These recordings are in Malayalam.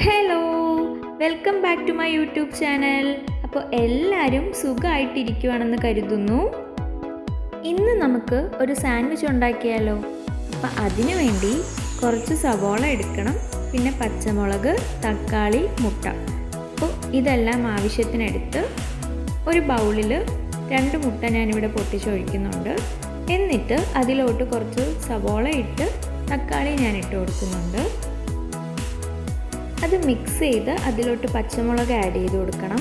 Hello, welcome back to my YouTube channel. അപ്പോൾ എല്ലാവരും സുഖമായിട്ടിരിക്കുവാണെന്ന് കരുതുന്നു. ഇന്ന് നമുക്ക് ഒരു സാൻഡ്വിച്ച് ഉണ്ടാക്കിയാലോ? അപ്പോൾ അതിനു വേണ്ടി കുറച്ച് സവോള എടുക്കണം, പിന്നെ പച്ചമുളക്, തക്കാളി, മുട്ട. അപ്പോൾ ഇതെല്ലാം ആവശ്യത്തിനെടുത്ത് ഒരു ബൗളിൽ 2 മുട്ട ഞാനിവിടെ പൊട്ടിച്ചൊഴിക്കുന്നുണ്ട്. എന്നിട്ട് അതിലോട്ട് കുറച്ച് സവോള ഇട്ട് തക്കാളി ഞാൻ ഇട്ട് കൊടുക്കുന്നുണ്ട്. അത് മിക്സ് ചെയ്ത് അതിലോട്ട് പച്ചമുളക് ആഡ് ചെയ്ത് കൊടുക്കണം.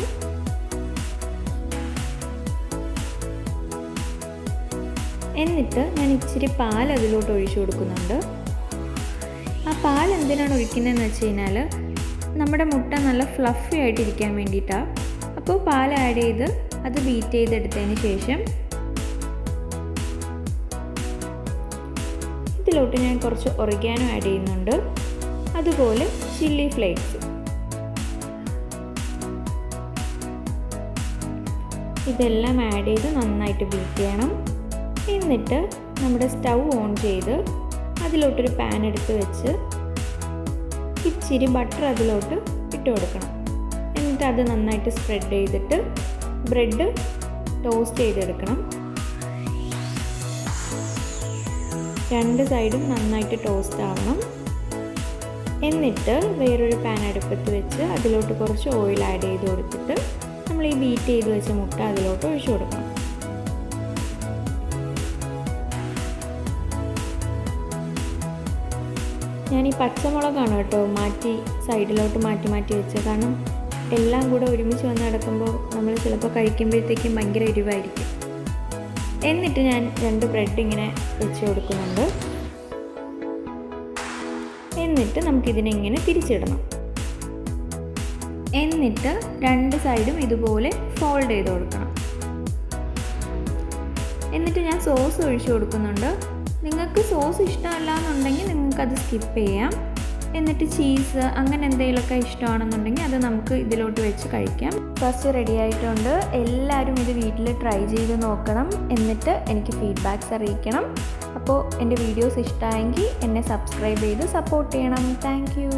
എന്നിട്ട് ഞാൻ ഇച്ചിരി പാൽ അതിലോട്ട് ഒഴിച്ചു കൊടുക്കുന്നുണ്ട്. ആ പാൽ എന്തിനാണ് ഒഴിക്കുന്നതെന്ന് വെച്ച് കഴിഞ്ഞാൽ നമ്മുടെ മുട്ട നല്ല ഫ്ലഫി ആയിട്ടിരിക്കാൻ വേണ്ടിയിട്ടാണ്. അപ്പോൾ പാൽ ആഡ് ചെയ്ത് അത് ബീറ്റ് ചെയ്തെടുത്തതിന് ശേഷം ഇതിലോട്ട് ഞാൻ കുറച്ച് ഒറിഗാനോ ആഡ് ചെയ്യുന്നുണ്ട്, അതുപോലെ ചില്ലി ഫ്ലേക്സ്. ഇതെല്ലാം ആഡ് ചെയ്ത് നന്നായിട്ട് ബീറ്റ് ചെയ്യണം. എന്നിട്ട് നമ്മുടെ സ്റ്റൗ ഓൺ ചെയ്ത് അതിലോട്ടൊരു പാൻ എടുത്ത് വെച്ച് ഇച്ചിരി ബട്ടർ അതിലോട്ട് ഇട്ട് കൊടുക്കണം. എന്നിട്ട് അത് നന്നായിട്ട് സ്പ്രെഡ് ചെയ്തിട്ട് ബ്രെഡ് ടോസ്റ്റ് ചെയ്തെടുക്കണം. 2 സൈഡും നന്നായിട്ട് ടോസ്റ്റ് ആവണം. എന്നിട്ട് വേറൊരു പാൻ അടുപ്പത്ത് വെച്ച് അതിലോട്ട് കുറച്ച് ഓയിൽ ആഡ് ചെയ്ത് കൊടുത്തിട്ട് നമ്മൾ ഈ ബീറ്റ് ചെയ്ത് വെച്ച മുട്ട അതിലോട്ട് ഒഴിച്ചു കൊടുക്കണം. ഞാൻ ഈ പച്ചമുളകാണ് കേട്ടോ സൈഡിലോട്ട് മാറ്റി വെച്ചത്. കാരണം എല്ലാം കൂടെ ഒരുമിച്ച് വന്ന് കിടക്കുമ്പോൾ നമ്മൾ ചിലപ്പോൾ കഴിക്കുമ്പോഴത്തേക്കും ഭയങ്കര എരിവായിരിക്കും. എന്നിട്ട് ഞാൻ 2 ബ്രെഡ് ഇങ്ങനെ വെച്ച് കൊടുക്കുന്നുണ്ട്. എന്നിട്ട് നമുക്കിതിനെ ഇങ്ങനെ തിരിച്ചിടണം. എന്നിട്ട് 2 സൈഡും ഇതുപോലെ ഫോൾഡ് ചെയ്ത് കൊടുക്കണം. എന്നിട്ട് ഞാൻ സോസ് ഒഴിച്ചു കൊടുക്കുന്നുണ്ട്. നിങ്ങൾക്ക് സോസ് ഇഷ്ടമല്ല എന്നുണ്ടെങ്കിൽ നിങ്ങൾക്കത് സ്കിപ്പ് ചെയ്യാം. എന്നിട്ട് ചീസ് അങ്ങനെ എന്തെങ്കിലുമൊക്കെ ഇഷ്ടമാണെന്നുണ്ടെങ്കിൽ അത് നമുക്ക് ഇതിലോട്ട് വെച്ച് കഴിക്കാം. ഫസ്റ്റ് റെഡി ആയിട്ടുണ്ട്. എല്ലാവരും ഇത് വീട്ടിൽ ട്രൈ ചെയ്ത് നോക്കണം. എന്നിട്ട് എനിക്ക് ഫീഡ്ബാക്ക്സ് അറിയിക്കണം. അപ്പോൾ എൻ്റെ വീഡിയോസ് ഇഷ്ടമായെങ്കിൽ എന്നെ സബ്സ്ക്രൈബ് ചെയ്ത് സപ്പോർട്ട് ചെയ്യണം. Thank you.